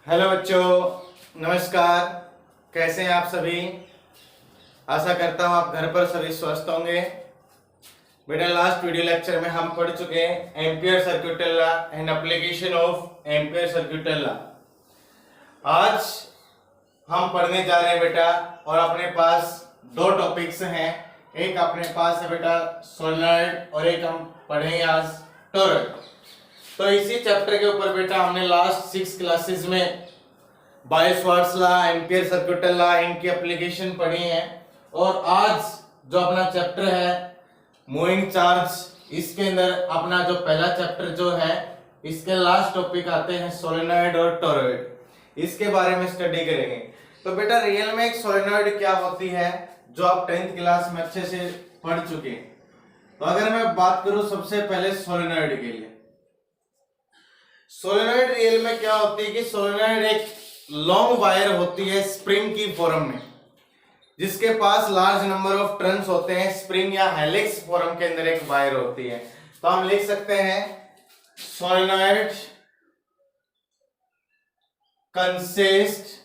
Hello बच्चों, नमस्कार। कैसे हैं आप सभी? आशा करता हूं आप घर पर सभी स्वस्थ होंगे। बेटा, लास्ट वीडियो लेक्चर में हम पढ़ चुके हैं ampere circuit law and application of ampere circuit law. आज हम पढ़ने जा रहे हैं बेटा, और अपने पास दो टॉपिक्स हैं। एक अपने पास है बेटा सोलेनॉइड और एक हम पढ़ेंगे आज टॉरॉइड। तो इसी चैप्टर के ऊपर बेटा हमने लास्ट 6 क्लासेस में बायो-सवार्ट्ज लॉ, एम्पियर सर्किट लॉ, इनकी एप्लीकेशन पढ़ी है। और आज जो अपना चैप्टर है मूविंग चार्ज, इसके अंदर अपना जो पहला चैप्टर जो है, इसके लास्ट टॉपिक आते हैं सोलेनॉइड और टॉरॉइड। इसके बारे में स्टडी करेंगे। तो बेटा रियल में एक सोलेनॉइड क्या होती है, जो आप 10th क्लास में अच्छे से पढ़ चुके हैं। तो अगर मैं बात करूं सबसे पहले सोलेनॉइड के लिए, सोलेनॉइड रियल में क्या होती है कि सोलेनॉइड एक लॉन्ग वायर होती है स्प्रिंग की फॉर्म में, जिसके पास लार्ज नंबर ऑफ टर्न्स होते हैं। स्प्रिंग या हेलिक्स फॉर्म के अंदर एक वायर होती है। तो हम लिख सकते हैं solenoid consist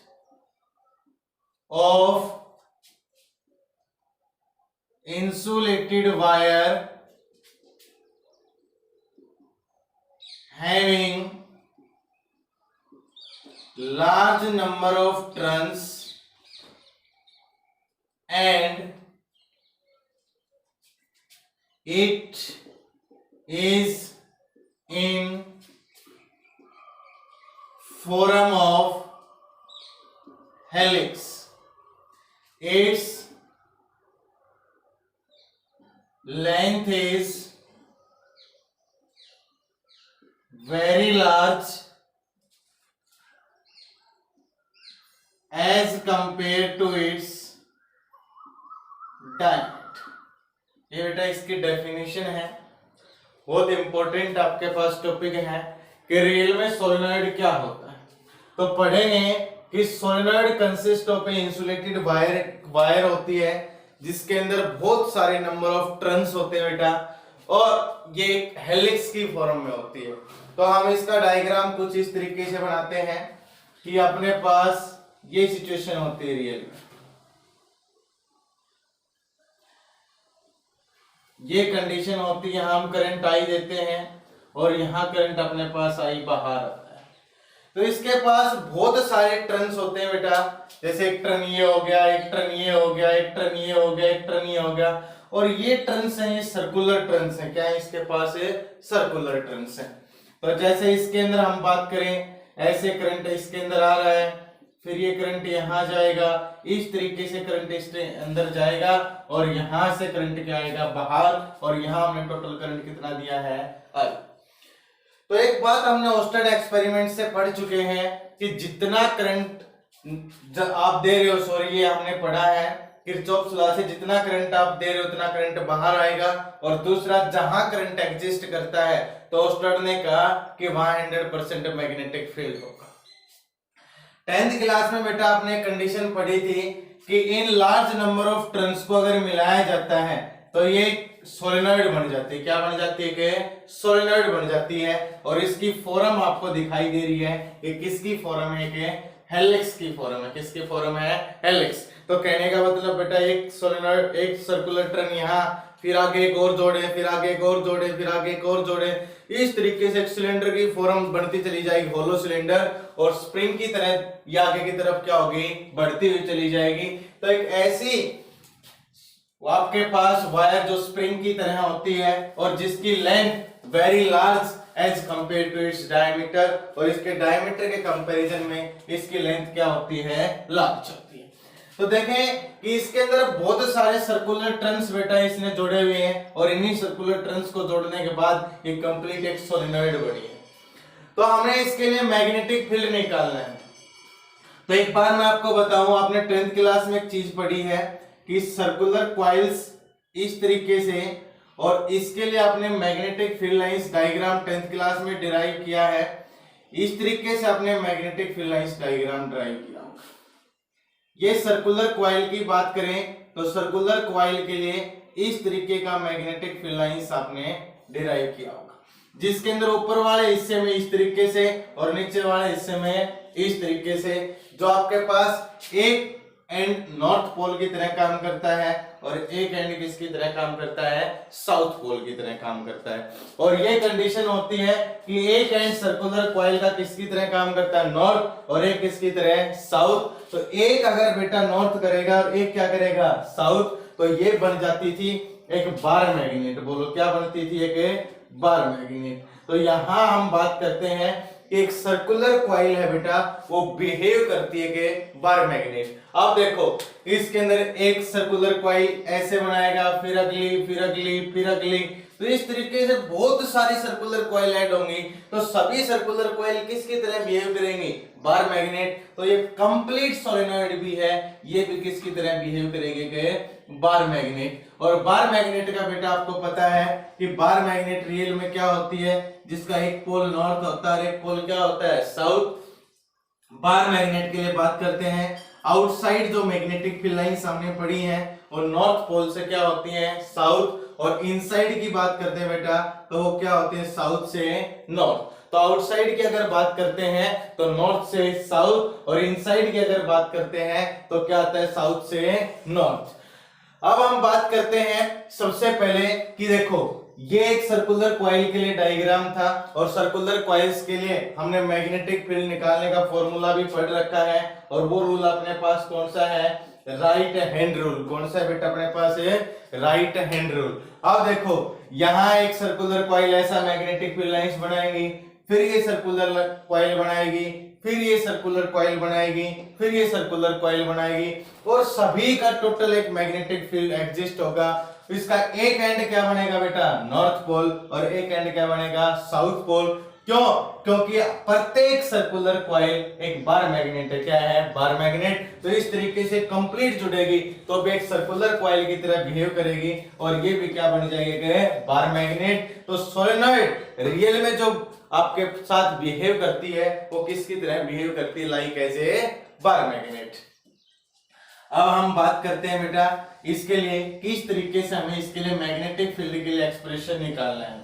of insulated wire having large number of turns and it is in form of helix. Its length is very large as compared to its diameter. ये बेटा इसकी डेफिनेशन है, बहुत इंपॉर्टेंट आपके पास टॉपिक है कि रियल में solenoid क्या होता है। तो पढ़ेंगे कि solenoid consist of A insulated wire होती है, जिसके अंदर बहुत सारे नंबर ऑफ टर्न्स होते हैं बेटा, और ये एक हेलिक्स की फॉर्म में होती है। तो हम इसका डायग्राम कुछ इस तरीके से बनाते हैं कि अपने पास ये सिचुएशन होती है रियल में। ये कंडीशन होती है, यहां हम करंट आई देते हैं और यहां करंट अपने पास आई बाहर आता है। तो इसके पास बहुत सारे टर्न्स होते हैं बेटा, जैसे एक टर्न ये हो गया, एक टर्न ये हो गया, एक टर्न ये हो गया, एक टर्न ये हो गया। और ये टर्न्स हैं, ये सर्कुलर टर्न्स हैं। क्या है इसके पास? है सर्कुलर टर्न्स हैं। तो जैसे इसके अंदर हम बात करें, ऐसे करंट इसके अंदर आ रहा है, फिर ये करंट यहां जाएगा, इस तरीके से करंट इसके अंदर जाएगा, और यहां से करंट क्या आएगा? बाहर। और यहां हमने टोटल करंट कितना दिया है? I। तो एक बात हमने ओस्टेड एक्सपेरिमेंट से पढ़ चुके हैं कि जितना करंट आप दे रहे हो, सॉरी ये हमने पढ़ा है किरचॉफ्स लॉ से, जितना करंट आप दे रहे हो उतना करंट बाहर आएगा। और दूसरा, जहां करंट एग्जिस्ट करता है तो ओस्टेड ने कहा कि वहां 100% मैग्नेटिक फील्ड होगा। 10th क्लास में बेटा आपने कंडीशन पढ़ी थी कि in large number of turns को अगर मिलाया जाता है तो ये सोलेनॉइड बन जाती है। क्या बन जाती है? कि सोलेनॉइड बन जाती है। और इसकी फॉर्म आपको दिखाई दे रही है, ये किसकी फॉर्म है? कि हेलिक्स की फॉर्म है। किसकी फॉर्म है? हेलिक्स। तो कहने का मतलब बेटा एक सोलेनॉइड, एक सर्कुलर टर्न यहाँ, फिर आगे एक और जोड़े, फिर आगे एक और जोड़े, फिर आगे एक और जोड़े, इस तरीके से एक सिलेंडर की फॉर्म बनती चली जाएगी, होलो सिलेंडर। और स्प्रिंग की तरह ये आगे की तरफ क्या होगी? बढ़ती हुई चली जाएगी। तो एक ऐसी आपके पास वायर जो स्प्रिंग की तरह होती है और जिसकी length very large as compare to its diameter, और इसके डायमीटर के कंपैरिजन में इसकी लेंथ क्या होती है? लार्ज होती है। तो देखें कि इसके अंदर बहुत सारे सर्कुलर टर्न्स बेटा इसने जोड़े हुए हैं, और इन्हीं सर्कुलर टर्न्स को जोड़ने के बाद ये कंप्लीट एक सोलेनॉइड बनी है। तो हमें इसके लिए मैग्नेटिक फील्ड निकालना है। तो एक बार मैं आपको बताऊं, आपने 10th क्लास में एक चीज पढ़ी है कि सर्कुलर कॉइल्स इस तरीके से, और इसके लिए आपने magnetic field lines diagram 10th class में डिराइव किया है। इस तरीके से आपने magnetic field lines diagram derive किया होगा। ये सर्कुलर कॉइल की बात करें तो सर्कुलर कॉइल के लिए इस तरीके का मैग्नेटिक फील्ड लाइंस आपने डिराइव किया होगा, जिसके अंदर ऊपर वाले हिस्से में इस तरीके से और नीचे वाले हिस्से में इस तरीके से, जो आपके पास एक एंड नॉर्थ पोल की तरह काम करता है और एक एंड किसकी तरह काम करता है, साउथ पोल की तरह काम करता है। और ये कंडीशन होती है कि एक एंड सर्कुलर कॉइल का किसकी तरह काम करता है, नॉर्थ, और एक किसकी तरह, साउथ। तो एक अगर बेटा नॉर्थ करेगा और एक क्या करेगा, साउथ, तो ये बन जाती थी एक बार मैग्नेट। बोलो क्या बनती थी, एक बार मैग्नेट। तो यहां हम बात करते हैं कि एक सर्कुलर कॉइल है बेटा, वो बिहेव करती है कि बार मैग्नेट। अब देखो इसके अंदर एक सर्कुलर कॉइल ऐसे बनाएगा, फिर अगली, फिर अगली, फिर अगली, तो इस तरीके से बहुत सारी सर्कुलर कॉइल ऐड होंगी। तो सभी सर्कुलर कॉइल किसकी तरह बिहेव करेंगी, बार मैग्नेट। तो ये कंप्लीट सोलेनॉइड भी है, ये भी किसकी तरह बिहेव करेंगे कि बार मैग्नेट। और बार मैग्नेट का बेटा आपको पता है कि बार मैग्नेट रियल में क्या होती है, जिसका एक पोल नॉर्थ होता है, एक पोल क्या होता है, साउथ। बार मैग्नेट के लिए बात करते हैं, आउटसाइड जो मैग्नेटिक फील्ड लाइन सामने पड़ी है और नॉर्थ पोल से क्या होती है, साउथ। और इनसाइड की बात करते हैं बेटा, तो वो क्या होते हैं, साउथ से नॉर्थ। तो आउटसाइड की अगर बात करते हैं तो नॉर्थ से साउथ, और इनसाइड की अगर बात करते हैं तो क्या आता है, साउथ से नॉर्थ। अब हम बात करते हैं सबसे पहले कि देखो ये एक सर्कुलर कॉइल के लिए डायग्राम था, और सर्कुलर कॉइल्स के लिए हमने मैग्नेटिक फील्ड निकालने का फॉर्मूला भी पढ़ रखा है। और वो रूल अपने पास कौन सा है, राइट हैंड रूल। कौन सा बेटा अपने पास है, राइट हैंड रूल। अब देखो यहाँ एक सर्कुलर कॉइल ऐसा मैग्नेटिक फील्ड लाइंस बनाएगी, फिर ये सर्कुलर कॉइल बनाएगी, फिर ये सर्कुलर कॉइल बनाएगी, फिर ये सर्कुलर कॉइल बनाएगी, और सभी का टोटल एक मैग्नेटिक फील्ड एग्जिस्ट होगा। इसका एक एंड क्या बनेगा बेटा, नॉर्थ पोल, और एक एंड क्या बनेगा, साउथ पोल। क्यों, क्योंकि प्रत्येक सर्कुलर कॉइल एक बार मैग्नेट है। क्या है, बार मैग्नेट। तो इस तरीके से कंप्लीट जुड़ेगी तो भी एक सर्कुलर कॉइल की तरह बिहेव करेगी, और ये भी क्या बन जाएगी, बार मैग्नेट। तो सोलेनॉइड रियल में जो आपके साथ बिहेव करती है वो किसकी तरह बिहेव करती है, like as a bar magnet. अब हम बात करते हैं बेटा इसके लिए किस तरीके से हमें इसके लिए मैग्नेटिक फील्ड के लिए एक्सप्रेशन निकालना है।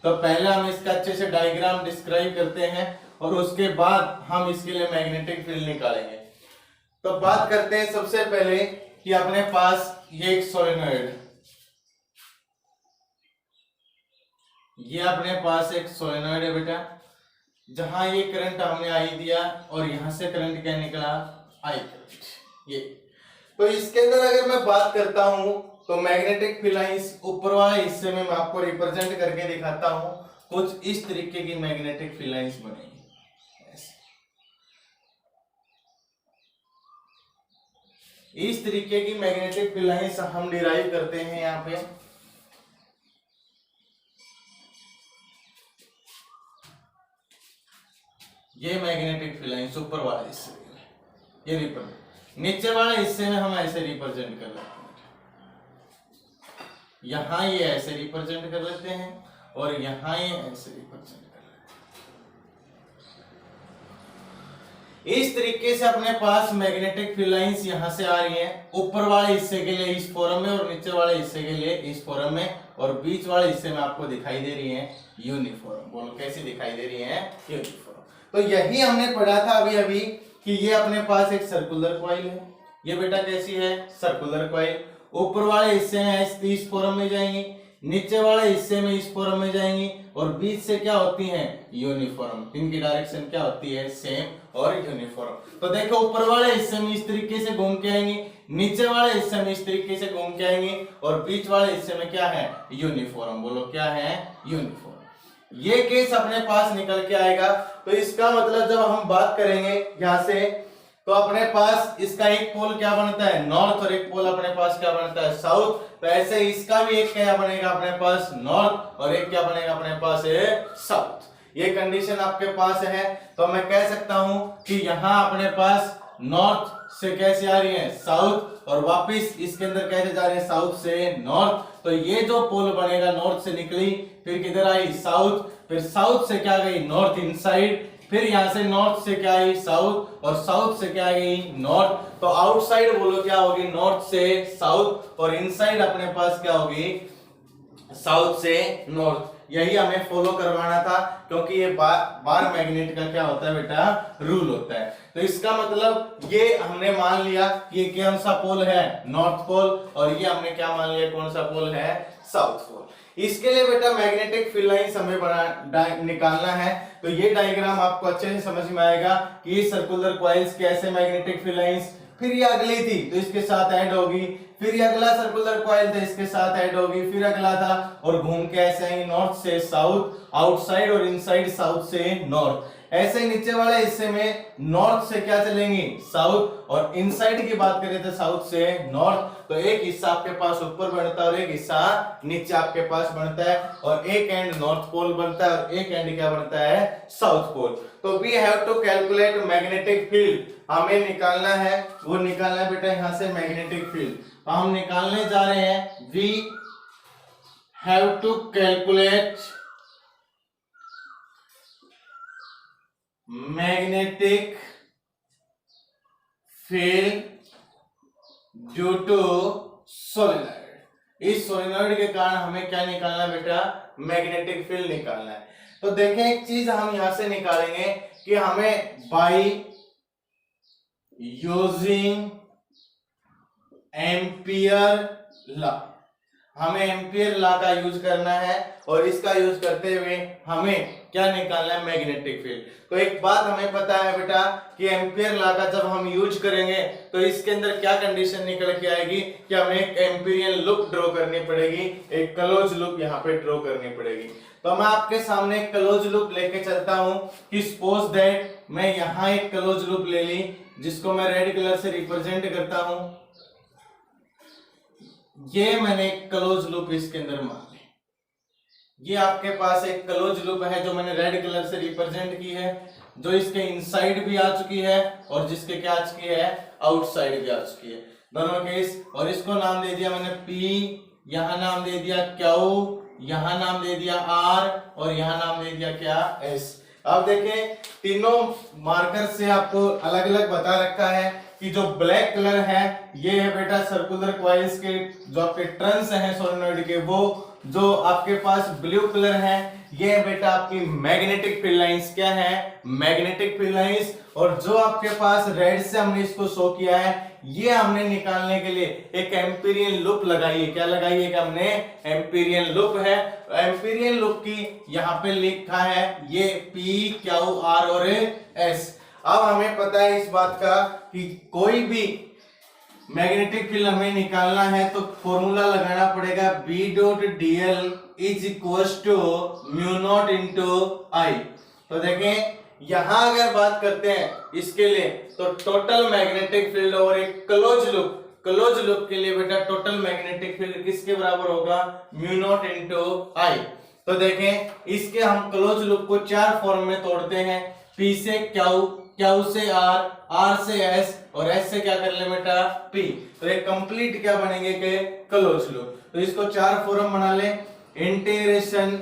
तो पहले हम इसका अच्छे से डायग्राम डिस्क्राइब करते हैं और उसके बाद हम इसके लिए मैग्नेटिक फील्ड निकालेंगे। तो बात करते हैं सबसे पहले कि अपने पास ये एक सोलेनॉइड, ये अपने पास एक सोलेनॉइड है बेटा, जहां ये करंट हमने आई दिया और यहां से करंट क्या निकला, आई करंट। ये तो इसके अंदर अगर मैं बात करता हूं तो मैग्नेटिक फील्ड लाइंस ऊपर वाले हिस्से में मैं आपको रिप्रेजेंट करके दिखाता हूं। कुछ इस तरीके की मैग्नेटिक फील्ड लाइंस बनेगी, इस तरीके की मैग्नेटिक फील्ड लाइंस हम डिराइव करते हैं। यहाँ पे ये मैग्नेटिक फील्ड लाइंस ऊपर वाले हिस्से में, ये रिप्रेजेंट, नीचे वाले हिस्से में हम ऐसे रिप्रेजेंट कर लेते हैं। यहां ये ऐसे रिप्रेजेंट कर लेते हैं और यहां ये ऐसे रिप्रेजेंट कर लेते हैं। इस तरीके से अपने पास मैग्नेटिक फील्ड लाइंस यहां से आ रही हैं, ऊपर वाले हिस्से के लिए इस फॉर्म में और नीचे वाले हिस्से के लिए इस फॉर्म में, और बीच वाले हिस्से में आपको दिखाई दे रही है यूनिफॉर्म। बोलो कैसी दिखाई दे रही है, यूनिफॉर्म। तो यही हमने पढ़ा था अभी अभी कि ये अपने पास एक सर्कुलर कॉइल है। ये बेटा कैसी है, सर्कुलर कॉइल। ऊपर वाले हिस्से में इस फॉर्म में जाएंगी, नीचे वाले हिस्से में इस फॉर्म में जाएंगी, और बीच से क्या होती हैं, यूनिफॉर्म। इनकी डायरेक्शन क्या होती है, सेम और यूनिफॉर्म। तो देखो ऊपर वाले हिस्से में इस तरीके से घूम के आएंगी, नीचे वाले हिस्से में इस तरीके से घूम के आएंगी, और बीच वाले हिस्से में क्या है, यूनिफॉर्म। बोलो क्या है, यूनिफॉर्म। ये केस अपने पास निकल के आएगा। तो इसका मतलब जब हम बात करेंगे यहां से, तो अपने पास इसका एक पोल क्या बनता है, नॉर्थ, और एक पोल अपने पास क्या बनता है, साउथ। तो ऐसे इसका भी एक क्या बनेगा अपने पास, नॉर्थ, और एक क्या बनेगा अपने पास, साउथ। ये कंडीशन आपके पास है। तो मैं कह सकता हूं कि यहां अपने पास नॉर्थ से कैसे आ रही है, साउथ, और वापिस इसके अंदर कैसे जा रहे हैं, साउथ से नॉर्थ। तो ये जो पोल बनेगा नॉर्थ से निकली, फिर किधर आई, साउथ, फिर साउथ से क्या गई, नॉर्थ इनसाइड, फिर यहां से नॉर्थ से क्या आई, साउथ, और साउथ से क्या गई, नॉर्थ। तो आउटसाइड बोलो क्या होगी, नॉर्थ से साउथ, और इनसाइड अपने पास क्या होगी, साउथ से नॉर्थ। यही हमें फॉलो करवाना था, क्योंकि ये बार मैग्नेट का क्या होता है बेटा, रूल होता है। तो इसका मतलब ये हमने मान लिया कि ये कौन सा पोल है, नॉर्थ पोल, और ये हमने क्या मान लिया, कौन सा पोल है, साउथ पोल। इसके लिए बेटा मैग्नेटिक फील्ड लाइंस हमें निकालना है। तो ये डायग्राम आपको अच्छे से समझ में आएगा कि सर्कुलर कॉइल्स कैसे मैग्नेटिक फील्ड लाइंस, फिर ये अगली थी तो इसके साथ ऐड होगी, फिर ये अगला सर्कुलर कॉइल था इसके साथ ऐड होगी, फिर अगला था, और घूम के ऐसे ही नॉर्थ से साउथ, आउटसाइड और इनसाइड साउथ से नॉर्थ। ऐसे ही नीचे वाले हिस्से में नॉर्थ से क्या चलेंगी, साउथ, और इनसाइड की बात करें तो साउथ से नॉर्थ। तो एक हिस्सा आपके पास ऊपर बनता है और एक हिस्सा नीचे आपके पास बनता है, और एक एंड नॉर्थ पोल बनता है और एक एंड क्या बनता है, साउथ पोल। तो we have to calculate magnetic field, हमें निकालना है, वो निकालना है बेटा यहां से मैग्नेटिक फील्ड। तो हम निकालने जा रहे हैं, we have to calculate magnetic field due to solenoid. इस सोलेनॉइड के कारण हमें क्या निकालना है बेटा, मैग्नेटिक फील्ड निकालना है। तो देखें एक चीज हम यहां से निकालेंगे कि हमें बाई यूजिंग एम्पियर लॉ, हमें एम्पियर लॉ का यूज करना है, और इसका यूज करते हुए हमें क्या निकालना है, मैग्नेटिक फील्ड। तो एक बात हमें पता है बेटा कि एम्पियर लॉ का जब हम यूज करेंगे तो इसके अंदर क्या कंडीशन निकल के आएगी कि हमें एक एम्पिरियल लूप ड्रॉ करनी पड़ेगी, एक क्लोज लूप यहाँ पे ड्रॉ करनी पड़ेगी। तो मैं आपके सामने एक क्लोज लूप लेके चलता हूं कि सपोज दैट मैं यहाँ एक क्लोज लूप ले ली, जिसको मैं रेड कलर से रिप्रेजेंट करता हूं। ये मैंने क्लोज लूप इसके अंदर मान ली, ये आपके पास एक क्लोज लूप है जो मैंने रेड कलर से रिप्रेजेंट की है, जो इसके इनसाइड भी आ चुकी है और जिसके क्या आ चुकी है, आउटसाइड भी आ चुकी है, दोनों केस। और इसको नाम दे दिया मैंने P, यहां नाम दे दिया Q, यहां नाम दे दिया R, और यहां नाम दे दिया क्या, S। अब देखें तीनों मार्कर से आपको अलग अलग बता रखा है कि जो ब्लैक कलर है ये है बेटा सर्कुलर कॉइल्स के जो आपके टर्न्स हैं सोलेनॉइड के, वो जो आपके पास ब्लू कलर है ये है बेटा आपकी मैग्नेटिक फील्ड लाइंस, क्या है, मैग्नेटिक फील्ड लाइंस। और जो आपके पास रेड से हमने इसको शो किया है, ये हमने निकालने के लिए एक एम्पीरियल लूप लगाई है, क्या लगाई है कि हमने एम्पीरियल लूप है। एम्पीरियल लूप की यहाँ पे लिखा है ये P, Q, R और S। अब हमें पता है इस बात का कि कोई भी मैग्नेटिक फील्ड हमें निकालना है तो फॉर्मूला लगाना पड़ेगा B dot dl is equal to mu not into I। तो देखें यहां अगर बात करते हैं इसके लिए तो टोटल मैग्नेटिक फील्ड और एक क्लोज लूप के लिए बेटा टोटल मैग्नेटिक फील्ड किसके बराबर होगा, म्यू नॉट इंटू I। तो देखें इसके हम क्लोज लूप को चार फॉर्म में तोड़ते हैं, P से Q, Q से R, R से S और S से क्या कर ले बेटा P। तो ये कंप्लीट क्या बनेंगे के क्लोज लूप। तो इसको चार फॉर्म बना ले, इंटीग्रेशन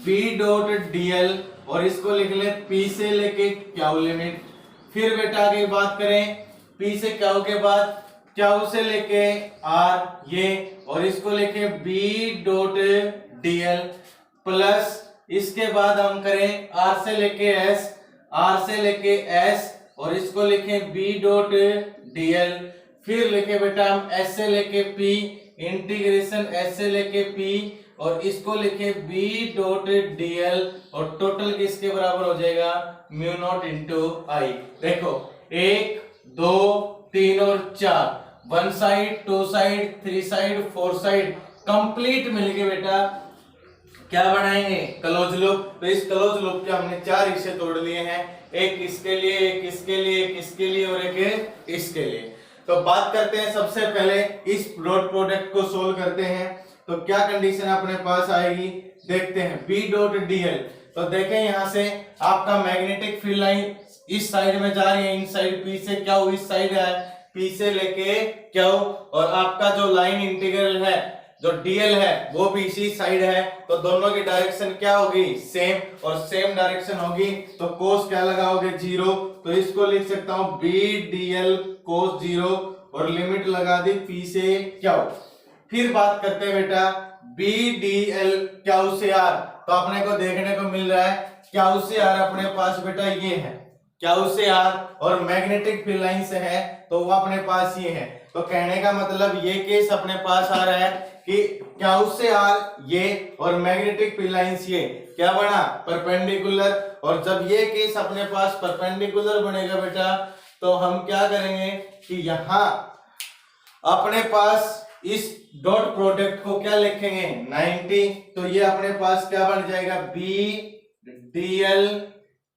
B डॉट dl और इसको लिख ले P से लेके Q लिमिट। फिर बेटा आगे बात करें P से Q के बाद Q से लेके R ये, और इसको लेके B डॉट dl प्लस इसके बाद हम करें R से लेके S, R से लेके S और इसको लिखे B डॉट dl। फिर लेके बेटा हम S से लेके P, इंटीग्रेशन S से लेके P और इसको लिखे B डॉट dl और टोटल किसके बराबर हो जाएगा, म्यू नॉट इंटू I। देखो 1 2 3 और 4, 1 side 2 side 3 side 4 side complete मिलके बेटा क्या बनाएंगे, क्लोज लूप। तो इस क्लोज लूप के हमने चार हिस्से तोड़ लिए हैं, एक इसके लिए, एक इसके लिए, एक इसके लिए और एक इसके लिए। तो बात करते हैं सबसे पहले इस डॉट प्रोडक्ट को सोल्व करते हैं तो क्या कंडीशन अपने पास आएगी, देखते हैं B डॉट dl। तो देखें यहां से आपका मैग्नेटिक फील्ड लाइन इस साइड में जा रही है, इन साइड P से Q इस साइड है, P से लेके Q, और आपका जो लाइन इंटीग्रल है जो dl है वो भी इसी साइड है, तो दोनों की डायरेक्शन क्या होगी, सेम, और सेम डायरेक्शन होगी तो कोस क्या लगाओगे 0। तो इसको लिख सकता हूं B dl कोस 0 और लिमिट लगा दी P से Q। फिर बात करते हैं बेटा B dl Q से R। तो अपने को देखने को मिल रहा है क्यू से आर अपने पास बेटा ये है, क्यू से आर और मैग्नेटिक फील्ड लाइन से है तो वो अपने पास ये है। तो कहने का मतलब ये केस अपने पास आ रहा है कि क्यू से आर ये और मैग्नेटिक फील्ड लाइंस ये क्या बना, परपेंडिकुलर। और जब ये केस अपने पास परपेंडिकुलर बनेगा बेटा तो हम क्या करेंगे कि यहां अपने पास इस डॉट प्रोडक्ट को क्या लिखेंगे 90, तो ये अपने पास क्या बन जाएगा बी डीएल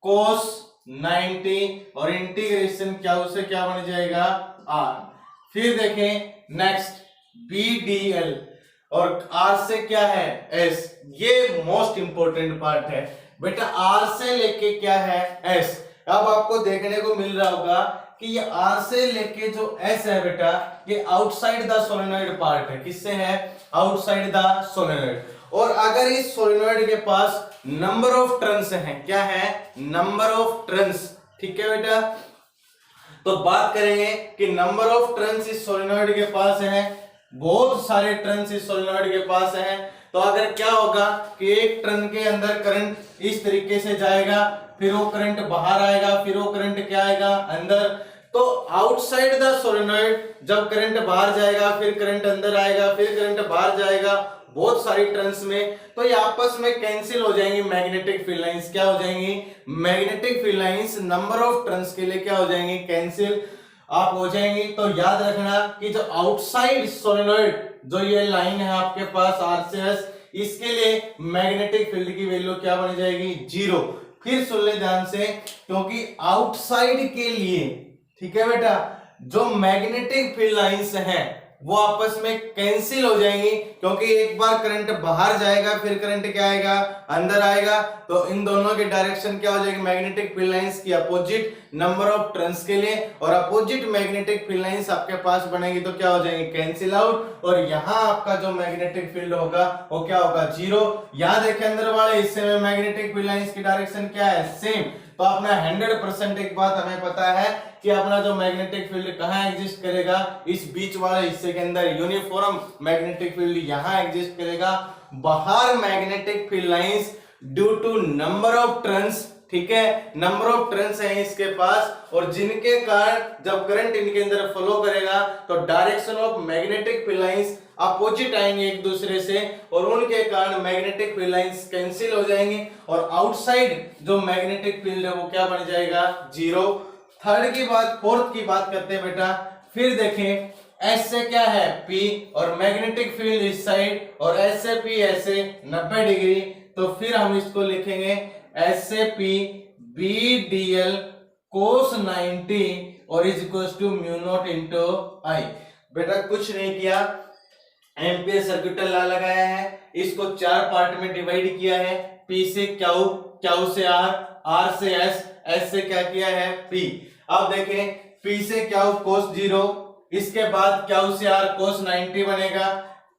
कोस 90 और इंटीग्रेशन क्या से क्या बन जाएगा आर। फिर देखें नेक्स्ट बी डी एल और आर से क्या है एस। ये मोस्ट इंपोर्टेंट पार्ट है बेटा, आर से लेके क्या है एस। अब आपको देखने को मिल रहा होगा कि ये आर से लेके जो एस है बेटा ये आउटसाइड द सोलेनॉइड पार्ट है। किससे है, आउटसाइड द सोलेनॉइड। और अगर इस सोलेनॉइड के पास नंबर ऑफ टर्न्स हैं, क्या है नंबर ऑफ टर्न्स, ठीक है बेटा। तो बात करेंगे कि नंबर ऑफ टर्न्स इस सोलेनॉइड के पास है, बहुत सारे टर्न्स इस सोलेनॉइड के पास है। तो अगर क्या होगा कि एक टर्न के अंदर करंट इस तरीके से जाएगा, फिर वो करंट बाहर आएगा, फिर वो करंट क्या आएगा अंदर। तो आउटसाइड द सोलेनॉइड जब करंट बाहर जाएगा, फिर करंट अंदर आएगा, फिर करंट बाहर जाएगा बहुत सारी टर्न्स में, तो ये आपस में कैंसिल हो जाएंगी। मैग्नेटिक फील्ड लाइंस क्या हो जाएंगी, magnetic field lines number of turns के लिए क्या हो जाएंगी, कैंसिल आप हो जाएंगी। तो याद रखना कि जो आउटसाइड सोलेनॉइड जो ये लाइन है आपके पास आर से एस, इसके लिए मैग्नेटिक फील्ड की वैल्यू क्या बन जाएगी 0। फिर सुन ले ध्यान से, क्योंकि आउटसाइड के लिए ठीक है बेटा जो मैग्नेटिक फील्ड लाइंस हैं वो आपस में कैंसिल हो जाएंगी, क्योंकि एक बार करंट बाहर जाएगा फिर करंट क्या आएगा अंदर आएगा। तो इन दोनों की डायरेक्शन क्या हो जाएगी, मैग्नेटिक फील्ड लाइंस की अपोजिट नंबर ऑफ टर्न्स के लिए, और अपोजिट मैग्नेटिक फील्ड लाइंस आपके पास बनेगी तो क्या हो जाएंगे कैंसिल आउट। और यहाँ आपका जो मैग्नेटिक फील्ड होगा वो क्या होगा 0। यहाँ देखें अंदर वाले हिस्से में मैग्नेटिक फील्ड लाइंस की डायरेक्शन क्या है सेम। तो अपना 100% एक बात हमें पता है कि अपना जो मैग्नेटिक फील्ड कहाँ एग्जिस्ट करेगा, इस बीच वाले हिस्से के अंदर यूनिफॉर्म मैग्नेटिक फील्ड यहाँ एग्जिस्ट करेगा। बाहर magnetic field lines due to number of turns, ठीक है नंबर ऑफ टर्न्स है इसके पास, और जिनके कारण जब करंट इनके अंदर फ्लो करेगा तो direction of magnetic field lines opposite आएंगे एक दूसरे से, और उनके कारण मैग्नेटिक फील्ड लाइंस कैंसिल हो जाएंगे और आउटसाइड जो मैग्नेटिक फील्ड है वो क्या बन जाएगा 0। थर्ड की बात, फोर्थ की बात करते हैं बेटा। फिर देखें एस से क्या है P और मैग्नेटिक फील्ड इस साइड, और एस से P ऐसे 90 डिग्री, तो फिर हम इसको लिखेंगे एस से P B D L cos 90 और is equal to mu not into I. बेटा कुछ नहीं किया, एम्पियर सर्किटल लॉ लगाया है, इसको 4 पार्ट में डिवाइड किया है, P से Q, Q से R, R से S, S से क्या किया है P। अब देखें P से Q cos 0, इसके बाद Q से R cos 90 बनेगा।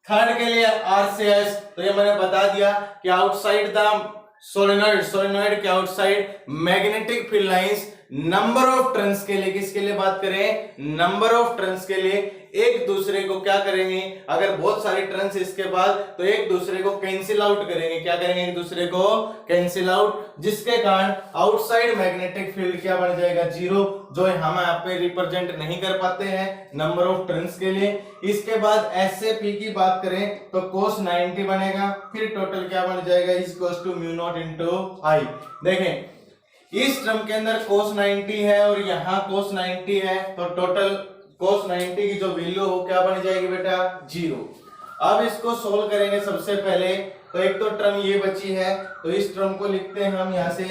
थर्ड के लिए R से S, तो ये मैंने बता दिया कि आउटसाइड द सोलेनॉइड के outside magnetic field lines number of turns के लिए, किसके लिए बात करें नंबर ऑफ टर्न्स के लिए, एक दूसरे को क्या करेंगे, अगर बहुत सारे टर्न्स इसके बाद तो एक दूसरे को कैंसिल आउट करेंगे। क्या करेंगे, एक दूसरे को कैंसिल आउट, जिसके कारण आउटसाइड मैग्नेटिक फील्ड क्या बन जाएगा 0, जो हम यहाँ पे रिप्रेजेंट नहीं कर पाते हैं नंबर ऑफ टर्न्स के लिए। इसके बाद एस से पी की बात करें तो cos 90 बनेगा, फिर टोटल क्या बन जाएगा is equal to mu not into I. देखें इस टर्म के अंदर cos 90 है और यहाँ cos 90 है, तो टोटल cos 90 की जो वैल्यू हो क्या बन जाएगी बेटा 0। अब इसको सोल्व करेंगे सबसे पहले, तो एक तो टर्म ये बची है, तो इस टर्म को लिखते हैं हम यहाँ से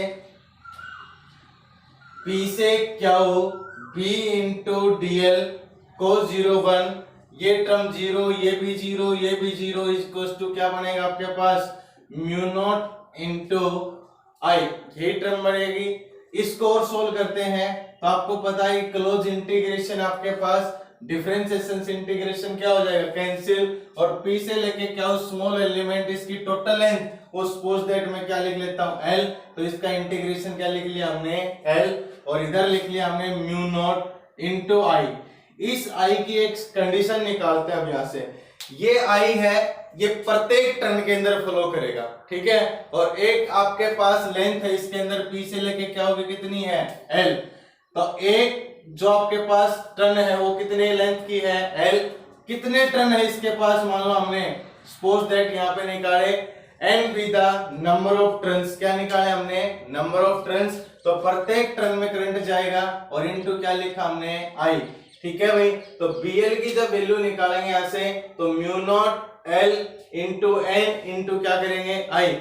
P से Q B into D L cos 01, ये टर्म 0, ये भी 0, ये भी 0, इक्वल टू क्या बनेगा आपके पास म्यू नॉट इंटू आई, ये टर्म बनेगी। इसको और सोल्व करते हैं तो आपको पता है क्लोज इंटीग्रेशन आपके पास डिफरेंशिएशन से इंटीग्रेशन क्या हो जाएगा कैंसिल, और P से लेके क्या स्मॉल एलिमेंट इसकी टोटल लेंथ, वो सपोज दैट मैं क्या लिख लेता हूं L, तो इसका इंटीग्रेशन क्या लिख लिया हमने L, और इधर लिख लिया हमने म्यू नॉट इनटू आई। इस I की एक कंडीशन निकालते हैं अब यहाँ से, ये I है, ये प्रत्येक टर्न के अंदर फ्लो करेगा, ठीक है। और एक आपके पास लेंथ है इसके अंदर पी से लेके क्या होगी, कितनी है, एल। तो एक जो आपके पास टर्न है वो कितने लेंथ की है, एल। कितने टर्न है इसके पास, मान लो हमने सपोज दैट यहाँ पे निकाले N be the number of turns, क्या निकाले हमने, नंबर ऑफ टर्न्स। तो प्रत्येक टर्न में करंट जाएगा और इनटू क्या लिखा हमने, आई, ठीक है भाई। तो बीएल की जब वैल्यू निकालेंगे यहां से, तो mu not L into N into क्या करेंगे, आई।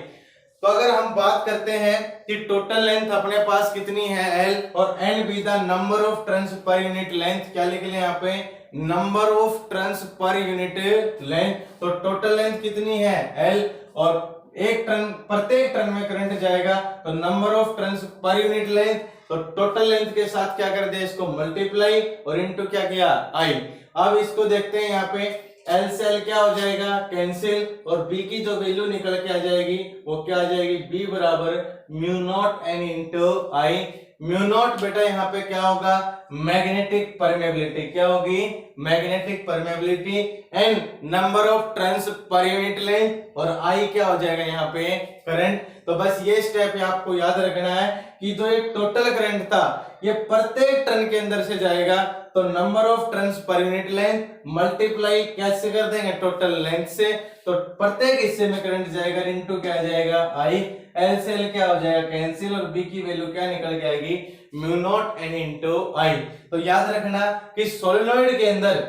तो अगर हम बात करते हैं कि टोटल लेंथ अपने पास कितनी है, एल, और N be the number of turns per unit length, क्या लिख लें यहाँ पे, number of turns per unit length. तो टोटल लेंथ कितनी है, एल, और एक टर्न, प्रत्येक टर्न में करंट जाएगा, तो number of turns per unit length. तो टोटल लेंथ के साथ क्या कर दिया, इसको मल्टीप्लाई और इनटू क्या किया, आई। अब इसको देखते हैं यहाँ पे, एल से एल क्या हो जाएगा, कैंसिल, और बी की जो वैल्यू निकल के आ जाएगी वो क्या आ जाएगी, बी बराबर mu not an into I. Mu not बेटा यहाँ पे क्या होगा, मैग्नेटिक परमेबिलिटी, क्या होगी, magnetic permeability, N number of turns per unit length, और आई क्या हो जाएगा यहाँ पे, करंट। तो बस ये स्टेप आपको याद रखना है कि जो ये टोटल करंट था ये प्रत्येक टर्न के अंदर से जाएगा, तो number of turns per unit length multiply कैसे कर देंगे, टोटल लेंथ से। तो प्रत्येक हिस्से में करंट जाएगा, इनटू क्या जाएगा, आई। एल से एल क्या हो जाएगा, कैंसिल, और बी की वैल्यू क्या निकल के आएगी, mu not an into I. तो याद रखना कि सोलेनोइड के अंदर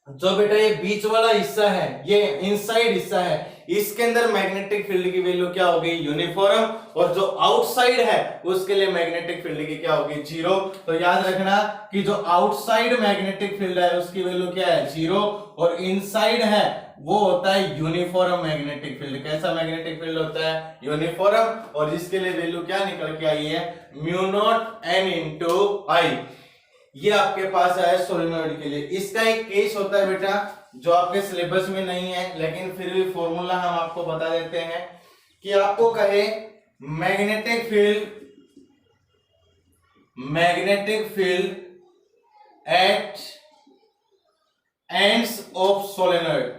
जो बेटा ये बीच वाला हिस्सा है, ये इनसाइड हिस्सा है, इसके अंदर मैग्नेटिक फील्ड की वैल्यू क्या होगी, यूनिफॉर्म, और जो आउटसाइड है उसके लिए मैग्नेटिक फील्ड की क्या होगी, जीरो। तो याद रखना कि जो आउटसाइड मैग्नेटिक फील्ड है उसकी वैल्यू क्या है, जीरो, और इनसाइड है वो होता है यूनिफॉर्म मैग्नेटिक फील्ड। कैसा मैग्नेटिक फील्ड होता है, यूनिफॉर्म, और जिसके लिए वैल्यू क्या निकल के आई है, mu not an into I. ये आपके पास आया सोलेनोइड के लिए। इसका एक केस होता है बेटा जो आपके सिलेबस में नहीं है, लेकिन फिर भी फॉर्मूला हम आपको बता देते हैं कि आपको कहे magnetic field at ends of solenoid.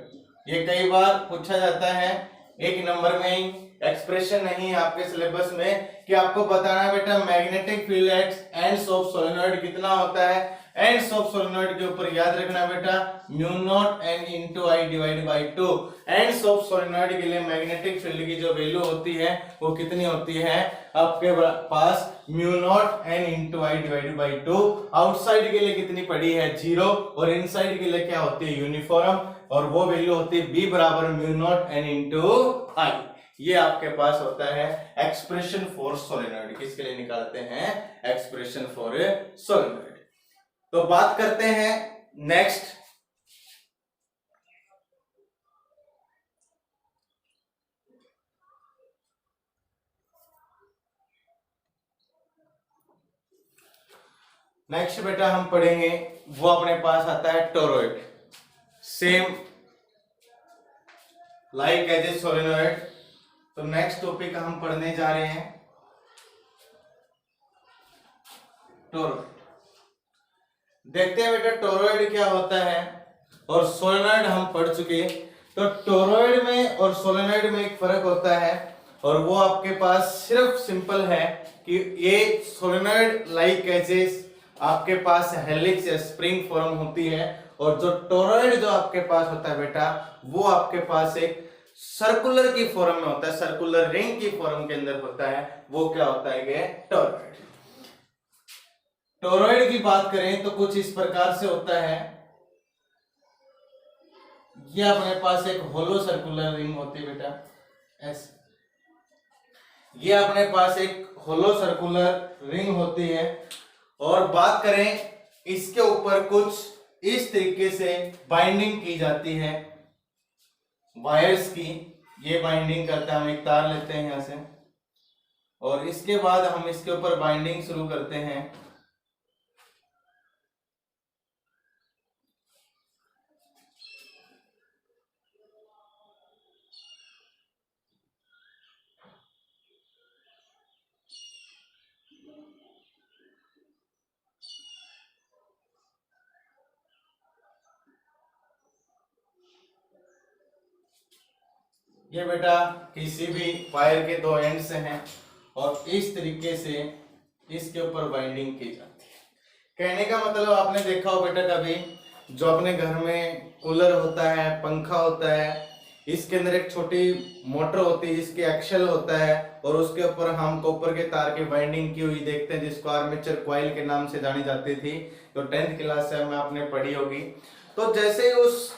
ये कई बार पूछा जाता है, एक नंबर में ही, एक्सप्रेशन नहीं है आपके सिलेबस में, कि आपको बताना है बेटा magnetic field at ends of solenoid कितना होता है। एंड्स ऑफ सोलेनोइड के ऊपर याद रखना बेटा mu not an into I divide by 2। Ends of solenoid के लिए मैग्नेटिक फील्ड की जो वैल्यू होती है वो कितनी होती है आपके पास, mu not an into I divide by 2। Outside के लिए कितनी पड़ी है, जीरो, और इनसाइड के लिए क्या होती है, यूनिफॉर्म, और वो वैल्यू होती है बी बराबर mu not an into I. ये आपके पास होता है एक्सप्रेशन फॉर सोलेनोइड। किसके लिए निकालते हैं, एक्सप्रेशन फॉर सोलेनोइड। तो बात करते हैं नेक्स्ट, नेक्स्ट बेटा हम पढ़ेंगे, वो अपने पास आता है toroid, same like as a solenoid. तो नेक्स्ट टॉपिक हम पढ़ने जा रहे हैं टोरॉइड। देखते हैं बेटा टोरॉइड क्या होता है, और सोलेनोइड हम पढ़ चुके। तो टोरॉइड में और सोलेनोइड में एक फर्क होता है, और वो आपके पास सिर्फ सिंपल है कि ये सोलेनोइड लाइक ऐसे आपके पास हेलिक्स या स्प्रिंग फॉर्म होती है, और जो टोरॉइड जो आपके पास होता है बेटा वो आपके पास एक सर्कुलर की फॉर्म में होता है, सर्कुलर रिंग की फॉर्म के अंदर होता है। वो क्या होता है, ये टोरॉइड। टोरॉइड की बात करें तो कुछ इस प्रकार से होता है, ये अपने पास एक होलो सर्कुलर रिंग होती है बेटा, ऐसे ये अपने पास एक होलो सर्कुलर रिंग होती है, और बात करें इसके ऊपर कुछ इस तरीके से बाइंडिंग की जाती है वायर्स की। ये बाइंडिंग करते हैं, हम एक तार लेते हैं यहां से, और इसके बाद हम इसके ऊपर बाइंडिंग शुरू करते हैं। ये बेटा किसी भी वायर के दो एंड्स हैं और इस तरीके से इसके ऊपर वाइंडिंग की जाती है। कहने का मतलब आपने देखा हो बेटा कभी जो अपने घर में कूलर होता है, पंखा होता है, इसके अंदर एक छोटी मोटर होती है जिसके एक्सल होता है और उसके ऊपर हम कॉपर के तार की वाइंडिंग की हुई देखते हैं जिसको आर्मेचर कॉइल के नाम से जानी जाती थी। तो 10th क्लास से में आपने पढ़ी होगी। तो जैसे ही उस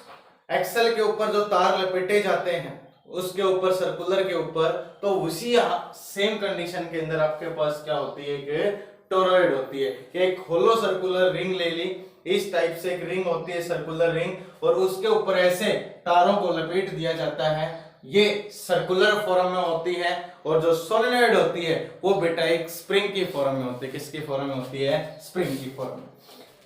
एक्सल के ऊपर जो तार लपेटे जाते हैं उसके ऊपर सर्कुलर के ऊपर, तो उसी सेम कंडीशन के अंदर आपके पास क्या होती है कि टोरॉइड होती है कि एक होलो सर्कुलर रिंग ले ली, इस टाइप से एक रिंग होती है सर्कुलर रिंग, और उसके ऊपर ऐसे तारों को लपेट दिया जाता है। ये सर्कुलर फॉर्म में होती है और जो सोलेनॉइड होती है वो बेटा एक स्प्रिंग की फॉर्म में होती है। किसकी फॉर्म में होती है? स्प्रिंग की फॉर्म में।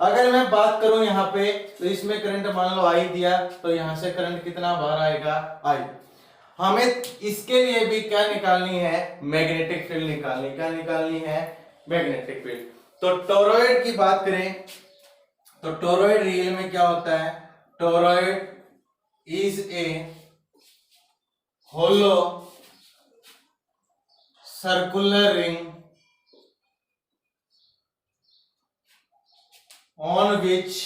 अगर मैं बात करूं यहाँ पे तो इसमें करंट मान लो आई दिया, तो यहाँ से करंट कितना बाहर आएगा? आई। हमें इसके लिए भी क्या निकालनी है? मैग्नेटिक फील्ड निकालनी। क्या निकालनी है? Magnetic field. तो टोरॉइड की बात करें तो टोरॉइड रियल में क्या होता है? Toroid is a hollow circular ring on which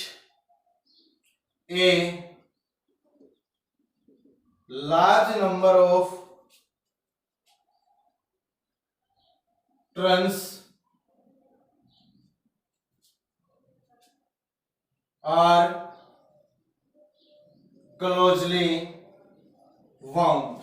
a large number of turns are closely wound.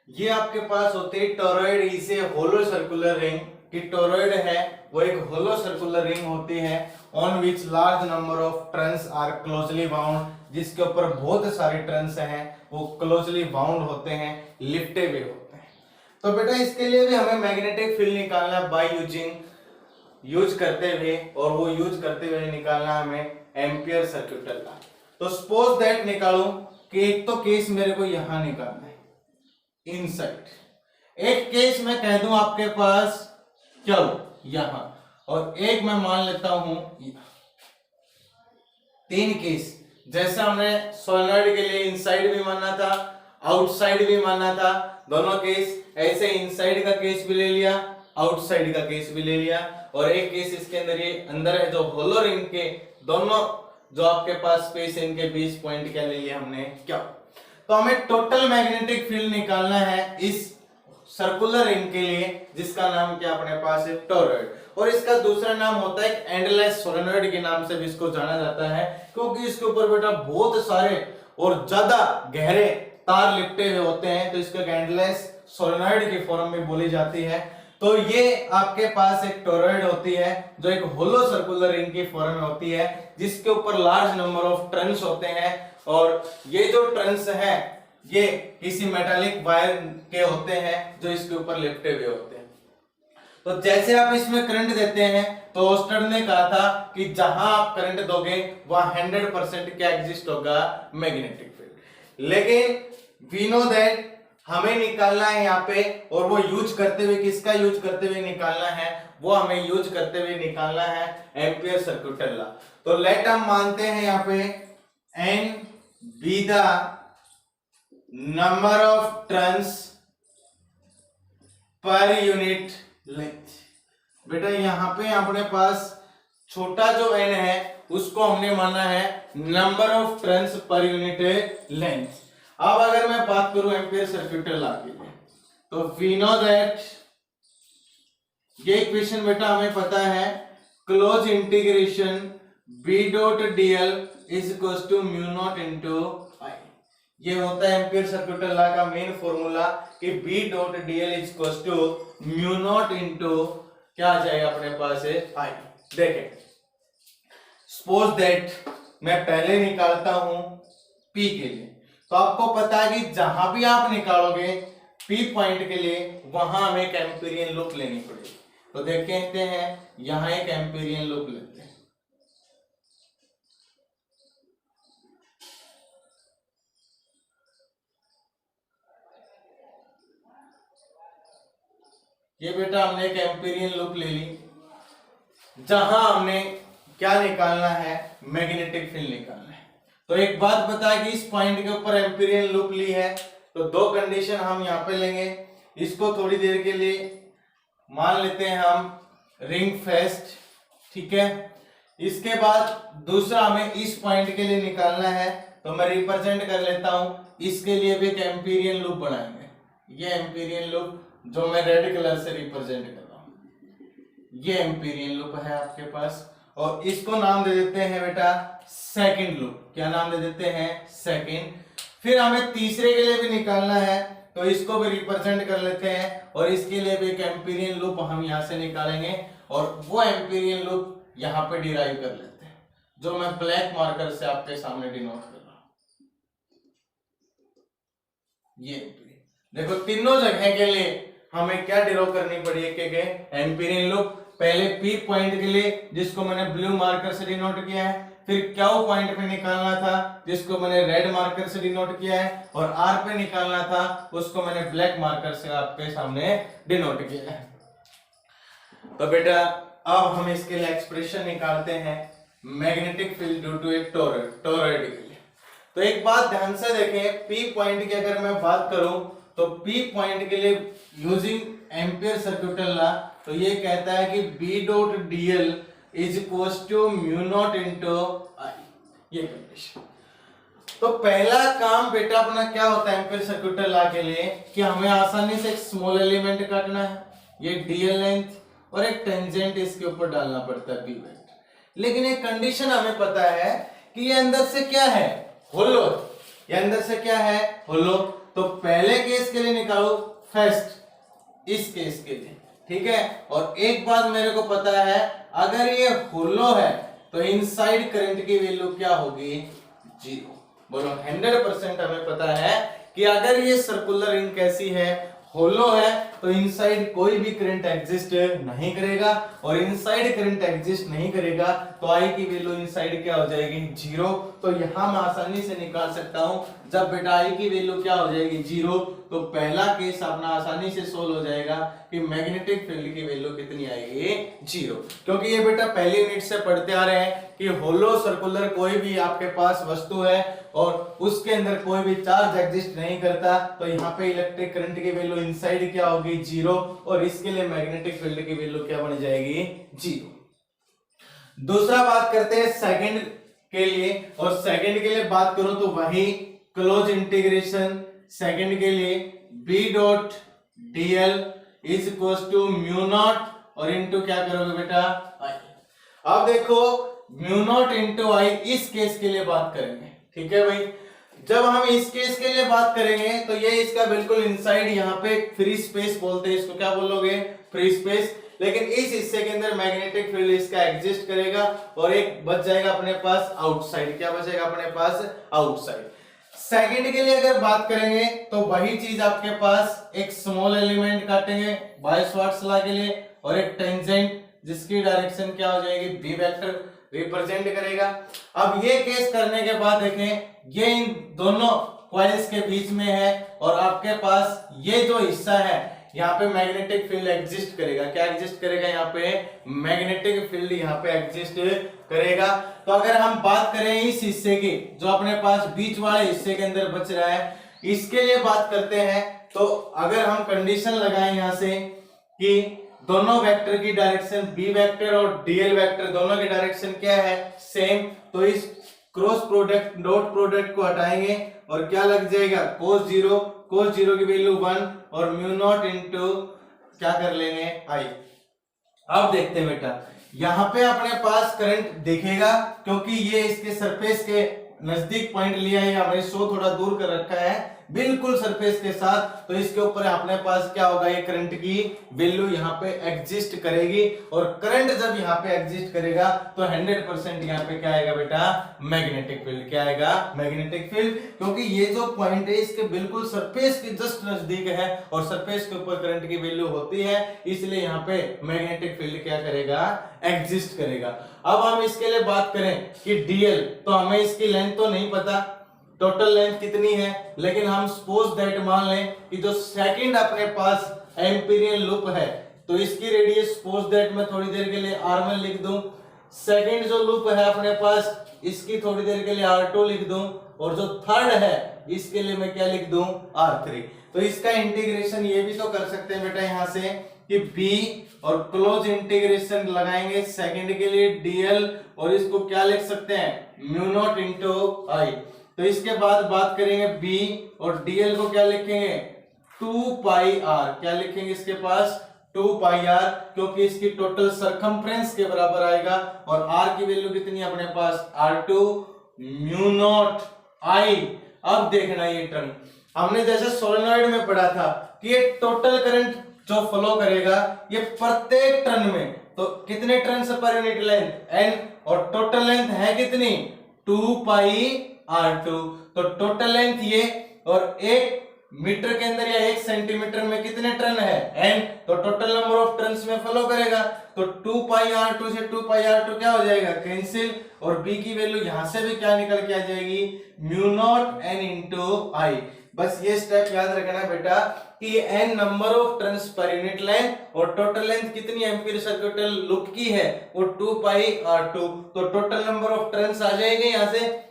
ये आपके पास होते हैं toroid is a hollow circular ring. कि टोरॉइड है वो एक होलो सर्कुलर रिंग होती है on which large number of turns are closely bound, जिसके ऊपर बहुत सारे टर्न्स हैं वो क्लोजली बाउंड होते हैं, लिफ्टे हुए होते हैं। तो बेटा इसके लिए भी हमें मैग्नेटिक फील्ड निकालना है बाय यूज करते हुए, और वो यूज करते हुए निकालना हमें एम्पियर सर्किट लॉ। तो सपोज दैट निकालूं कि एक तो केस मेरे को यहां निकालना है इनसाइड, एक केस मैं कह दूं आपके पास चलो यहां, और एक मैं मान लेता हूं तीन केस। जैसे हमने सोलेनॉइड के लिए इनसाइड भी मानना था, आउटसाइड भी मानना था, दोनों केस ऐसे इनसाइड का केस भी ले लिया, आउटसाइड का केस भी ले लिया, और एक केस इसके अंदर ये अंदर है जो होलो रिंग के दोनों जो आपके पास स्पेस है इनके बीच पॉइंट क्या ले लिया हमने क्या। तो हमें टोटल मैग्नेटिक फील्ड निकालना है इस सर्कुलर रिंग के लिए जिसका नाम क्या अपने पास है? टोरॉइड। और इसका दूसरा नाम होता है एंडलेस सोलेनॉइड के नाम से भी इसको जाना जाता है, क्योंकि इसके ऊपर बेटा बहुत सारे और ज्यादा गहरे तार लिपटे हुए होते हैं, तो इसको एंडलेस सोलेनॉइड की फॉर्म में बोली जाती है। तो ये आपके पास एक टोरॉइड होती है जो एक होलो सर्कुलर रिंग की फॉर्म में होती है जिसके ऊपर लार्ज नंबर ऑफ टर्न्स होते हैं, और ये जो टर्न्स हैं ये किसी मेटालिक वायर के होते हैं जो इसके ऊपर लिपटे हुए होते हैं। तो जैसे आप इसमें करंट देते हैं तो ओस्टर ने कहा था कि जहां आप करंट दोगे वहां 100% क्या एग्जिस्ट होगा? Magnetic field. लेकिन वी नो दैट हमें निकालना है यहाँ पे, और वो यूज करते हुए किसका यूज करते हुए निकालना है? वो हमें यूज करते हुए निकालना है एम्पियर सर्किट लॉ। तो लेट हम मानते हैं यहाँ पे N be the number of turns per unit length. बेटा यहाँ पे अपने पास छोटा जो n है उसको हमने माना है number of turns per unit length. अब अगर मैं बात करूं एम्पियर सर्किट लॉ की तो वी नो दैट ये इक्वेशन बेटा हमें पता है close integration b dot dl is equal to mu not into I। ये होता है एम्पियर सर्किट लॉ का मेन फॉर्मूला कि b dot dl is equal to mu not into क्या आ जाएगा अपने पास है I। देखें सपोज दैट मैं पहले निकालता हूं P के लिए, तो आपको पता है कि जहां भी आप निकालोगे P पॉइंट के लिए वहां हमें एक एम्पीरियन लूप लेनी पड़ेगी। तो देखते हैं यहां एक एम्पीरियन लूप लेते हैं। ये बेटा हमने एक एम्पीरियन लूप ले ली जहां हमने क्या निकालना है, मैग्नेटिक फील्ड निकालना है। तो एक बात बता कि इस पॉइंट के ऊपर एम्पीरियल लूप ली है, तो दो कंडीशन हम यहाँ पे लेंगे। इसको थोड़ी देर के लिए मान लेते हैं हम रिंग फेस्ट, ठीक है। इसके बाद दूसरा हमें इस पॉइंट के लिए निकालना है, तो मैं रिप्रेजेंट कर लेता हूं। इसके लिए भी एक एम्पीरियल लूप बनाएंगे। ये एम्पीरियल लूप जो मैं रेड कलर से रिप्रेजेंट कर रहा हूं, ये एम्पीरियल लूप है आपके पास, और इसको नाम दे देते हैं बेटा सेकंड लूप। क्या नाम दे देते हैं, सेकंड। फिर हमें तीसरे के लिए भी निकालना है, तो इसको भी रिप्रेजेंट कर लेते हैं, और इसके लिए भी एक एम्पीरियल लूप हम यहां से निकालेंगे, और वो एम्पीरियल लूप यहां पे डिराइव कर लेते हैं, जो मैं ब्लैक मार्कर से आपके सामने डिनोट कर रहा हूं। ये देखो तीनों जगह के लिए हमें क्या डिराइव करनी पड़ी है, एम्पीरियल लूप। पहले पी पॉइंट के लिए जिसको मैंने ब्लू मार्कर से डिनोट किया है, फिर क्यू पॉइंट पे निकालना था जिसको मैंने रेड मार्कर से डिनोट किया है, और आर पे निकालना था उसको मैंने ब्लैक मार्कर से आपके सामने डिनोट किया है। तो बेटा अब हम इसके लिए एक्सप्रेशन निकालते हैं, magnetic field due to a toroid के लिए। तो एक बात ध्यान से देखें, पी पॉइंट की अगर मैं बात करूं तो पी पॉइंट के लिए यूजिंग एम्पियर सर्किटल लॉ, तो ये कहता है कि B dot dl is equal to mu not into I, ये कंडीशन। तो पहला काम बेटा अपना क्या होता है एम्पियर सर्किटल लॉ के लिए, कि हमें आसानी से एक स्मॉल एलिमेंट काटना है, ये dl लेंथ, और एक टेंजेंट इसके ऊपर डालना पड़ता है B वेक्टर। लेकिन एक कंडीशन हमें पता है कि ये अंदर से क्या है, होलो। ये अंदर से क्या है, होलो। तो पहले केस के लिए निकालो फर्स्ट, इस केस के लिए, ठीक है। और एक बात मेरे को पता है, अगर ये होलो है तो इनसाइड करंट की वैल्यू क्या होगी, 0। बोलो 100% हमें पता है कि अगर ये सर्कुलर रिंग कैसी है, होलो है, तो इनसाइड कोई भी करंट एग्जिस्ट नहीं करेगा, और इनसाइड करंट एग्जिस्ट नहीं करेगा तो आई की वैल्यू इनसाइड क्या हो जाएगी, 0। तो यहां मैं आसानी से निकाल सकता हूं, जब बेटा आई की वैल्यू क्या हो जाएगी, 0, तो पहला केस अपना आसानी से सोल्व हो जाएगा कि मैग्नेटिक फील्ड की वैल्यू कितनी आएगी, 0। क्योंकि ये बेटा पहली यूनिट से पढ़ते आ रहे हैं कि होलो सर्कुलर कोई भी आपके पास वस्तु है और उसके अंदर कोई भी चार्ज एग्जिस्ट नहीं करता, तो यहाँ पे इलेक्ट्रिक करंट की वैल्यू इनसाइड क्या होगी, 0, और इसके लिए मैग्नेटिक फील्ड की वैल्यू क्या बन जाएगी, 0। दूसरा बात करते हैं सेकंड के लिए, और सेकंड के लिए बात करूं तो वही क्लोज इंटीग्रेशन सेकंड के लिए B dot dl is equal to mu not, और इनटू क्या करोगे बेटा, आई। अब देखो म्यू नॉट इंटू आई इस केस के लिए बात करेंगे, ठीक है भाई। जब हम इस केस के लिए बात करेंगे तो ये इसका बिल्कुल इनसाइड यहाँ पे फ्री स्पेस बोलते हैं इसको, क्या बोलोगे, फ्री स्पेस। लेकिन इस हिस्से के अंदर मैग्नेटिक फील्ड इसका एग्जिस्ट करेगा, और एक बच जाएगा अपने पास आउटसाइड। क्या बचेगा अपने पास, आउटसाइड। सेकंड के लिए अगर बात करेंगे तो वही चीज आपके पास, एक स्मॉल एलिमेंट काटेंगे बाय-शॉर्ट्स लॉ के लिए, और एक टेंजेंट जिसकी डायरेक्शन क्या हो जाएगी, B वेक्टर रिप्रेजेंट करेगा। अब ये केस करने के बाद देखें, ये इन दोनों कॉइल्स के बीच में है, और आपके पास ये जो हिस्सा है यहाँ पे मैग्नेटिक फील्ड एग्जिस्ट करेगा। क्या एग्जिस्ट करेगा, यहाँ पे मैग्नेटिक फील्ड यहाँ पे एग्जिस्ट करेगा। तो अगर हम बात करें इस हिस्से की, जो अपने पास बीच वाले हिस्से के अंदर बच रहा है, इसके लिए बात करते हैं, तो अगर हम कंडीशन लगाएं यहाँ से कि दोनों वेक्टर की डायरेक्शन B वेक्टर और dl वेक्टर दोनों की डायरेक्शन क्या है, सेम, तो इस क्रॉस प्रोडक्ट डॉट प्रोडक्ट को हटाएंगे और क्या लग जाएगा, cos 0 की वैल्यू 1, और म्यू नॉट इंटू क्या कर लेंगे, आई। अब देखते हैं बेटा, यहाँ पे अपने पास करंट दिखेगा क्योंकि ये इसके सरफेस के नजदीक पॉइंट लिया है, हमने शो थोड़ा दूर कर रखा है बिल्कुल सरफेस के साथ, तो इसके ऊपर अपने पास क्या होगा, ये करंट की वैल्यू यहाँ पे एग्जिस्ट करेगी, और करंट जब यहाँ पे एग्जिस्ट करेगा तो 100% यहाँ पे क्या आएगा बेटा, मैग्नेटिक फील्ड। क्या आएगा, मैग्नेटिक फील्ड, क्योंकि ये जो पॉइंट है इसके बिल्कुल सरफेस के जस्ट नजदीक है, और सरफेस के ऊपर करंट की वैल्यू होती है, इसलिए यहाँ पे मैग्नेटिक फील्ड क्या करेगा, एग्जिस्ट करेगा। अब हम इसके लिए बात करें कि dl, तो हमें इसकी लेंथ तो नहीं पता टोटल लेंथ कितनी है, लेकिन हम सपोज दैट मान लें कि जो सेकंड अपने पास एम्पीरियल लूप है, तो इसकी रेडियस सपोज दैट मैं थोड़ी देर के लिए r1 लिख दूं, सेकंड जो लूप है अपने पास, इसकी थोड़ी देर के लिए R2 लिख दूं, और जो थर्ड है इसके लिए मैं क्या लिख दूं, R3। तो इसका इंटीग्रेशन ये भी तो कर सकते हैं बेटा यहां से कि B और क्लोज इंटीग्रेशन लगाएंगे सेकंड के लिए dl, और इसको क्या लिख सकते हैं, म्यू नॉट इंटू आई। तो इसके बाद बात करेंगे B और dl को क्या लिखेंगे, 2 पाई r, क्या लिखेंगे इसके पास 2 पाई r, क्योंकि इसकी टोटल सरकमफ्रेंस के बराबर आएगा, और r की वैल्यू कितनी है अपने पास, R2 म्यू नॉट आई। अब देखना ये टर्म हमने जैसे सोलेनॉइड में पढ़ा था कि ये टोटल करंट जो फ्लो करेगा ये प्रत्येक टर्न में, तो कितने टर्न पर यूनिट लेंथ, n, और टोटल लेंथ है कितनी, 2 पाई R2। तो टोटल लेंथ ये, और 1 मीटर के अंदर या 1 सेंटीमीटर में कितने टर्न है, n, तो टोटल नंबर ऑफ टर्न्स में फ्लो करेगा। तो 2 पाई R2 से 2 पाई R2 क्या हो जाएगा, कैंसिल, और b की वैल्यू यहां से भी क्या निकल के आ जाएगी, म्यू नॉट n इंटू आई। बस ये स्टेप याद रखना बेटा कि ये n number of turns per unit length, और टोटल लेंथ कितनी एम्पीयर सर्कुलर लूप की है, वो 2 पाई R2। तो टोटल नंबर ऑफ टर्न्स आ जाएंगे यहां से,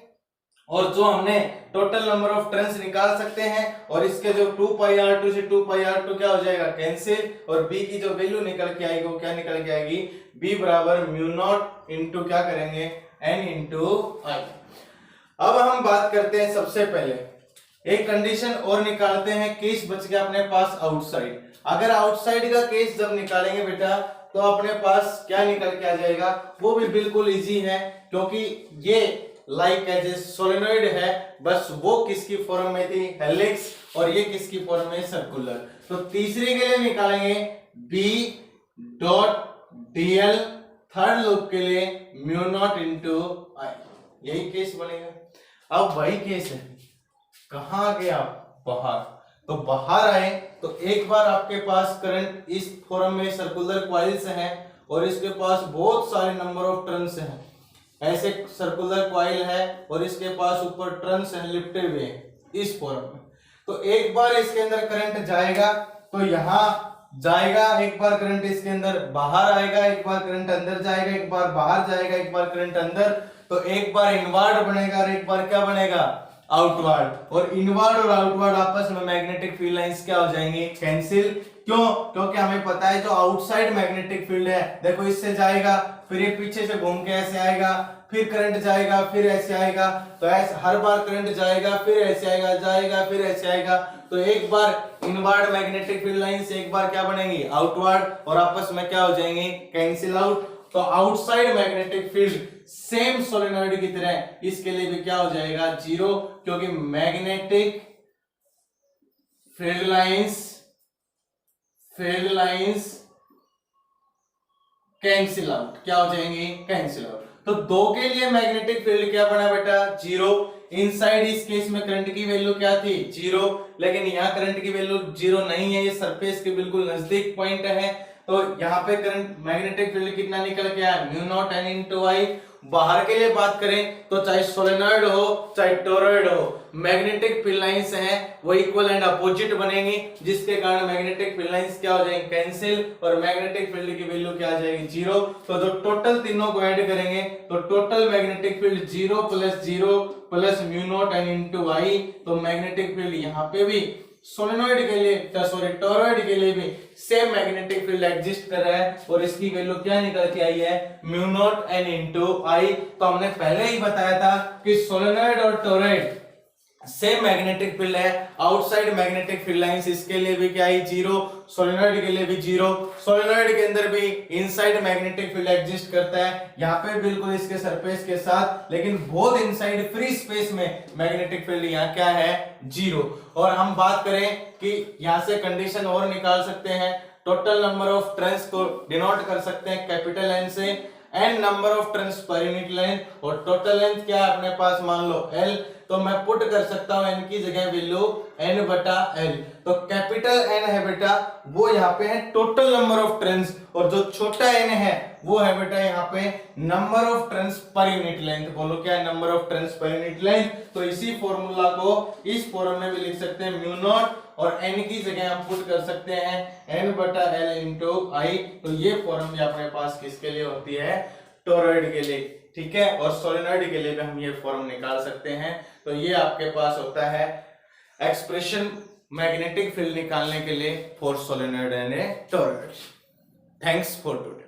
और जो हमने टोटल नंबर ऑफ टर्न्स निकाल सकते हैं, और इसके जो 2 पाई R2 से 2 पाई R2 क्या हो जाएगा, कैंसिल, और b की जो वैल्यू निकल के आएगी वो क्या निकल के आएगी, b बराबर म्यू नॉट इंटू क्या करेंगे, n इंटू आई। अब हम बात करते हैं सबसे पहले एक कंडीशन और निकालते हैं, केस बच गया अपने पास आउटसाइड। अगर आउटसाइड का केस जब निकालेंगे बेटा तो अपने पास क्या निकल के आ जाएगा, वो भी बिल्कुल इजी है, क्योंकि ये लाइक एज ए सोलेनॉइड है, बस वो किसकी फॉर्म में थी, हेलिक्स, और ये किसकी फॉर्म में, सर्कुलर। तो तीसरे के लिए निकालेंगे B dot dl, third loop के लिए म्यू नॉट इंटू आई, यही केस बनेगा। अब वही केस है, कहां गया, बाहर। तो बाहर आए तो एक बार आपके पास करंट इस फॉर्म में सर्कुलर कॉइल्स हैं, और इसके पास बहुत सारे नंबर ऑफ टर्न्स हैं, ऐसे सर्कुलर कॉइल है, और इसके पास ऊपर टर्न्स हैं लिपटे हुए इस फॉर्म में। तो एक बार इसके अंदर करंट जाएगा तो यहां जाएगा, एक बार करंट इसके अंदर बाहर आएगा, एक बार करंट अंदर जाएगा, एक बार बाहर जाएगा, एक बार करंट अंदर, तो एक बार इनवर्ड बनेगा और एक बार क्या बनेगा, आउटवर्ड। और इनवर्ड और आउटवर्ड आपस में मैग्नेटिक फील्ड लाइंस क्या हो जाएंगी, कैंसिल। क्यों, क्योंकि हमें पता है जो आउटसाइड मैग्नेटिक फील्ड है, देखो इससे जाएगा, फिर ये पीछे से घूम के ऐसे आएगा, फिर करंट जाएगा, फिर ऐसे आएगा, तो ऐसे हर बार करंट जाएगा, फिर ऐसे आएगा, जाएगा, फिर ऐसे आएगा, तो एक बार इनवर्ड मैग्नेटिक फील्ड लाइन से एक बार क्या बनेंगी, आउटवर्ड, और आपस में क्या हो जाएंगे, कैंसिल आउट। तो outside magnetic field same solenoid की तरह इसके लिए भी क्या हो जाएगा, जीरो, क्योंकि magnetic field lines cancel out, क्या हो जाएंगे, कैंसिल आउट। तो दो के लिए मैग्नेटिक फील्ड क्या बना बेटा, जीरो। इनसाइड इस केस में करंट की वैल्यू क्या थी, जीरो, लेकिन यहाँ करंट की वैल्यू जीरो नहीं है, ये सरफेस के बिल्कुल नजदीक पॉइंट है, तो यहाँ पे करंट मैग्नेटिक फील्ड कितना निकल के आया, म्यू नॉट एन इंटू आई। बाहर के लिए बात करें तो चाहे सोलेनॉइड हो चाहे टोरॉइड हो, मैग्नेटिक फील्ड लाइंस हैं वो इक्वल एंड अपोजिट बनेंगी, जिसके कारण मैग्नेटिक फील्ड लाइंस क्या हो जाएंगे, कैंसिल, और मैग्नेटिक फील्ड की वैल्यू क्या आ जाएगी, जीरो। तो जो टोटल तीनों को ऐड करेंगे तो total magnetic field zero plus mu not an into I. तो मैग्नेटिक फील्ड यहाँ पे भी सोलेनॉइड के लिए, सॉरी टोरॉइड के लिए भी सेम मैग्नेटिक फील्ड एग्जिस्ट कर रहा है, और इसकी वैल्यू क्या निकल के आई है, mu not an into I. तो हमने पहले ही बताया था कि सोलेनॉइड और टोरॉइड सेम मैग्नेटिक फील्ड है, आउटसाइड मैग्नेटिक फील्ड लाइंस इसके लिए भी क्या है, जीरो, सोलेनॉइड के लिए भी जीरो। सोलेनॉइड के अंदर भी इनसाइड मैग्नेटिक फील्ड एग्जिस्ट करता है, यहाँ पे बिल्कुल इसके सरफेस के साथ, लेकिन बोथ इनसाइड फ्री स्पेस में मैग्नेटिक फील्ड यहाँ क्या है, जीरो। और हम बात करें कि यहाँ से कंडीशन और निकाल सकते हैं, टोटल नंबर ऑफ टर्न्स को डिनोट कर सकते हैं कैपिटल एन से, N number of turns per unit length, और टोटल लेंथ क्या है अपने पास, मान लो एल, तो मैं पुट कर सकता हूं एन की जगह वैल्यू एन बटा एल। तो कैपिटल एन है बेटा वो यहाँ पे है टोटल नंबर ऑफ टर्न्स, और जो छोटा एन है वो है बेटा यहाँ पे number of turns per unit length. बोलो क्या है, number of turns per unit length. तो इसी फॉर्मूला को इस फॉर्म में भी लिख सकते हैं, म्यू नॉट, और एन की जगह हम पुट कर सकते हैं एन बटा एल इंटू आई। तो ये फॉर्म भी अपने पास किसके लिए होती है, टोरॉइड के लिए, ठीक है, और सोलेनॉइड के लिए भी हम ये फॉर्म निकाल सकते हैं। तो ये आपके पास होता है एक्सप्रेशन मैग्नेटिक फील्ड निकालने के लिए for solenoid and toroid. Thanks for today.